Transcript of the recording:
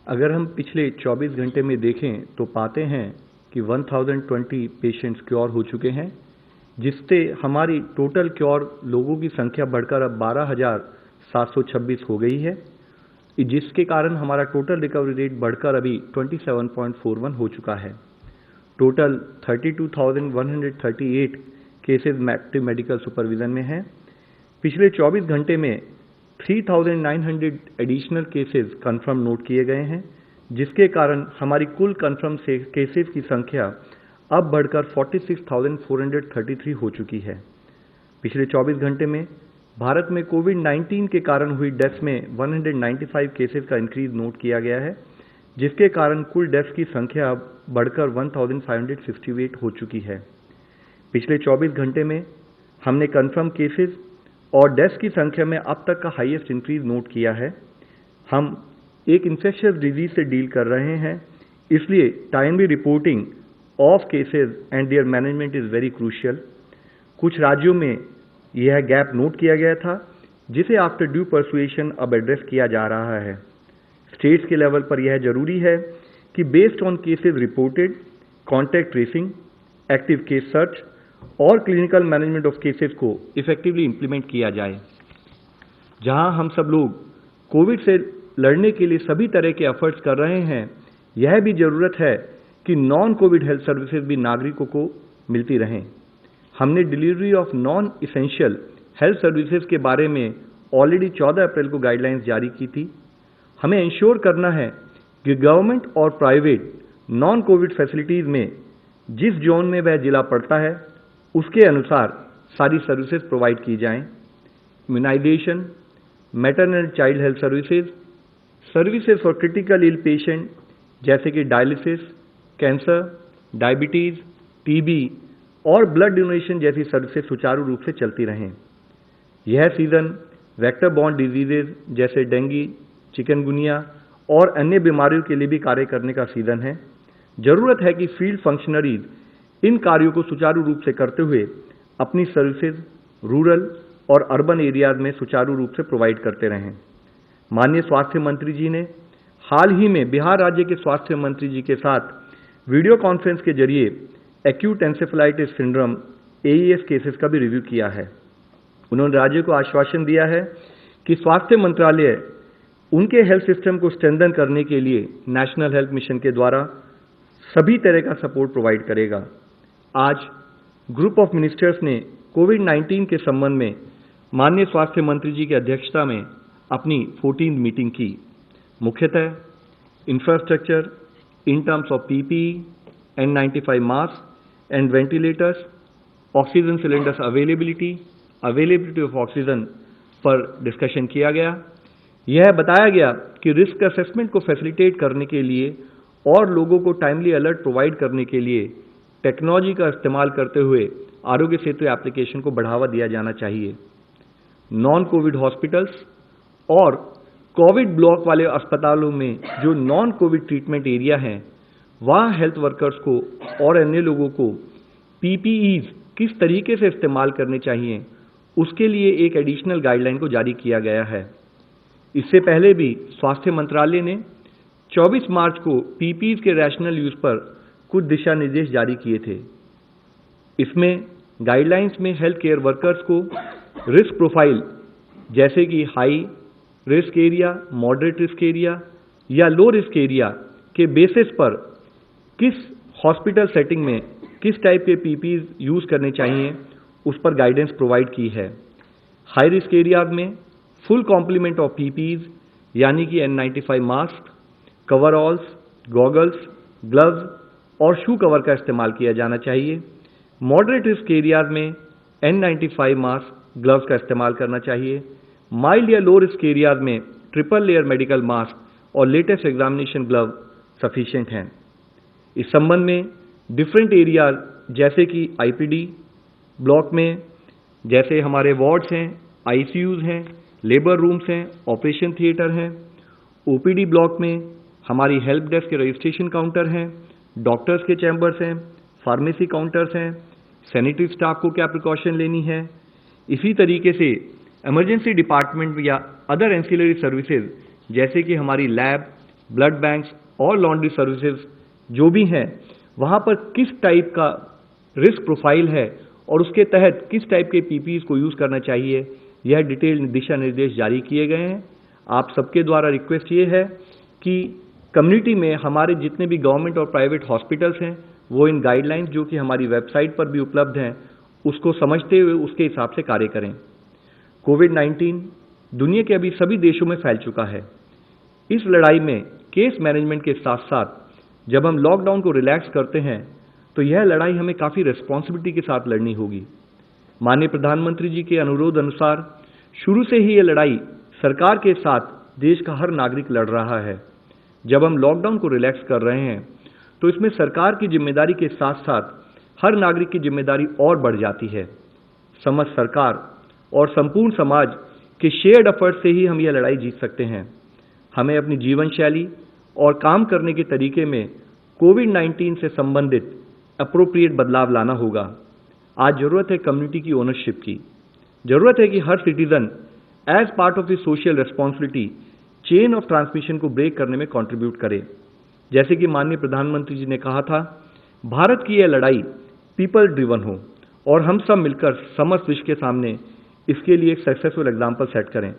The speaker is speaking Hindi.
अगर हम पिछले 24 घंटे में देखें तो पाते हैं कि 1020 पेशेंट्स क्योर हो चुके हैं, जिससे हमारी टोटल क्योर लोगों की संख्या बढ़कर अब 12,726 हो गई है, जिसके कारण हमारा टोटल रिकवरी रेट बढ़कर अभी 27.41 हो चुका है। Total 32,138 cases active medical supervision में हैं। पिछले 24 घंटे में 3,900 एडिशनल केसेस कंफर्म नोट किए गए हैं, जिसके कारण हमारी कुल कंफर्म केसेस की संख्या अब बढ़कर 46,433 हो चुकी है। पिछले 24 घंटे में भारत में कोविड-19 के कारण हुई डेथ्स में 195 केसेस का इंक्रीज नोट किया गया है, जिसके कारण कुल डेथ्स की संख्या अब बढ़कर 1,568 हो चुकी है। पिछले 24 घंटे में हमने कंफर्म केसेस और डेथ्स की संख्या में अब तक का हाईएस्ट इंक्रीज नोट किया है। हम एक इन्फेक्शियस डिजीज से डील कर रहे हैं, इसलिए timely reporting of cases and there management is very crucial. कुछ राज्यों में यह गैप नोट किया गया था, जिसे आफ्टर ड्यू परसुएशन अब एड्रेस किया जा रहा है। स्टेट्स के लेवल पर यह जरूरी है कि based on cases reported, contact tracing, active case search और क्लिनिकल मैनेजमेंट ऑफ केसेस को इफेक्टिवली इंप्लीमेंट किया जाए। जहां हम सब लोग कोविड से लड़ने के लिए सभी तरह के एफर्ट्स कर रहे हैं, यह भी जरूरत है कि नॉन कोविड हेल्थ सर्विसेज भी नागरिकों को मिलती रहें। हमने delivery of non essential health services के बारे में ऑलरेडी 14 अप्रैल को गाइडलाइंस जारी की थी। हमें इंश्योर करना है कि गवर्नमेंट और प्राइवेट नॉन कोविड फैसिलिटीज में जिस जोन में वह जिला पड़ता है, उसके अनुसार सारी सर्विसेज प्रोवाइड की जाएं। Immunisation, maternal child health services, services for critical ill patient जैसे कि डायलिसिस, कैंसर, डायबिटीज, टीबी और ब्लड डोनेशन जैसी सर्विसेज सुचारू रूप से चलती रहें। यह सीजन वेक्टर बॉर्न डिजीजेज जैसे डेंगू, चिकनगुनिया और अन्य बीमारियों के लिए भी कार्य करने का सीजन है। जरूरत है कि फील्ड फंक्शनरीज इन कार्यों को सुचारू रूप से करते हुए अपनी सर्विसेज रूरल और अर्बन एरियाज में सुचारू रूप से प्रोवाइड करते रहें। माननीय स्वास्थ्य मंत्री जी ने हाल ही में बिहार राज्य के स्वास्थ्य मंत्री जी के साथ वीडियो कॉन्फ्रेंस के जरिए acute encephalitis syndrome AES cases का भी रिव्यू किया है। उन्होंने राज्य को आश्वासन दिया है कि स्वास्थ्य मंत्रालय उनके हेल्थ सिस्टम को स्ट्रेंथन करने के लिए नेशनल हेल्थ मिशन के द्वारा सभी तरह का सपोर्ट प्रोवाइड करेगा। आज ग्रुप ऑफ मिनिस्टर्स ने कोविड-19 के संबंध में माननीय स्वास्थ्य मंत्री जी की अध्यक्षता में अपनी 14वीं मीटिंग की। मुख्यतः infrastructure in terms of PPE, N95 mask and ventilators, oxygen cylinders availability of oxygen पर डिस्कशन किया गया। यह बताया गया कि रिस्क असेसमेंट को फैसिलिटेट करने के लिए और लोगों को टाइमली अलर्ट प्रोवाइड करने के लिए टेक्नोलॉजी का इस्तेमाल करते हुए आरोग्य सेतु एप्लीकेशन को बढ़ावा दिया जाना चाहिए। नॉन कोविड हॉस्पिटल्स और कोविड ब्लॉक वाले अस्पतालों में जो नॉन कोविड ट्रीटमेंट एरिया हैं, वहाँ हेल्थ वर्कर्स को और अन्य लोगों को PPEs किस तरीके से इस्तेमाल करने चाहिए, उसके लिए एक एडिशनल गाइडलाइन को जारी किया गया है। इससे पहले भी स्वास्थ्य मंत्रालय ने 24 मार्च को PPEs के रैशनल यूज पर कुछ दिशा निर्देश जारी किए थे। इसमें गाइडलाइंस में हेल्थ केयर वर्कर्स को रिस्क प्रोफाइल जैसे कि high risk area, moderate risk area या लो रिस्क एरिया के बेसिस पर किस हॉस्पिटल सेटिंग में किस टाइप के PPEs यूज करने चाहिए, उस पर गाइडेंस प्रोवाइड की है। हाई रिस्क एरियाज में फुल कॉम्प्लीमेंट ऑफ PPEs यानी कि N95 मास्क, कवरऑल्स, गॉगल्स, ग्लव्स और शू कवर का इस्तेमाल किया जाना चाहिए। मॉडरेट रिस्क एरियाज में N95 मास्क, ग्लव्स का इस्तेमाल करना चाहिए। माइल्ड या लो रिस्क एरियाज में ट्रिपल लेयर मेडिकल मास्क और लेटेस्ट एग्जामिनेशन ग्लव सफिशिएंट हैं। इस संबंध में डिफरेंट एरियाज जैसे कि IPD ब्लॉक में जैसे हमारे वार्ड्स हैं, ICUs हैं, लेबर रूम्स हैं, ऑपरेशन थिएटर हैं। OPD ब्लॉक में हमारी हेल्प डेस्क के रजिस्ट्रेशन काउंटर हैं, डॉक्टर्स के चैम्बर्स हैं, फार्मेसी काउंटर्स हैं। सैनिटरी स्टाफ को क्या प्रिकॉशन लेनी है। इसी तरीके से इमरजेंसी डिपार्टमेंट या अदर एंसिलरी सर्विसेज जैसे कि हमारी लैब, ब्लड बैंक्स और लॉन्ड्री सर्विसेज जो भी हैं, वहाँ पर किस टाइप का रिस्क प्रोफाइल है और उसके तहत किस टाइप के पीपीईज को यूज़ करना चाहिए, यह डिटेल दिशा निर्देश जारी किए गए हैं। आप सबके द्वारा रिक्वेस्ट ये है कि कम्युनिटी में हमारे जितने भी गवर्नमेंट और प्राइवेट हॉस्पिटल्स हैं, वो इन गाइडलाइंस जो कि हमारी वेबसाइट पर भी उपलब्ध हैं, उसको समझते हुए उसके हिसाब से कार्य करें। कोविड-19 दुनिया के अभी सभी देशों में फैल चुका है। इस लड़ाई में केस मैनेजमेंट के साथ साथ जब हम लॉकडाउन को रिलैक्स करते हैं तो यह लड़ाई हमें काफ़ी रिस्पॉन्सिबिलिटी के साथ लड़नी होगी। माननीय प्रधानमंत्री जी के अनुरोध अनुसार शुरू से ही यह लड़ाई सरकार के साथ देश का हर नागरिक लड़ रहा है। जब हम लॉकडाउन को रिलैक्स कर रहे हैं तो इसमें सरकार की जिम्मेदारी के साथ साथ हर नागरिक की जिम्मेदारी और बढ़ जाती है। समस्त सरकार और संपूर्ण समाज के शेयर्ड एफर्ट से ही हम यह लड़ाई जीत सकते हैं। हमें अपनी जीवन शैली और काम करने के तरीके में कोविड-19 से संबंधित अप्रोप्रिएट बदलाव लाना होगा। आज जरूरत है कम्युनिटी की ओनरशिप की। जरूरत है कि हर citizen as part of the social responsibility chain of transmission को ब्रेक करने में कंट्रीब्यूट करे। जैसे कि माननीय प्रधानमंत्री जी ने कहा था, भारत की यह लड़ाई पीपल ड्रिवन हो और हम सब मिलकर समस्त विश्व के सामने इसके लिए एक सक्सेसफुल एग्जाम्पल सेट करें।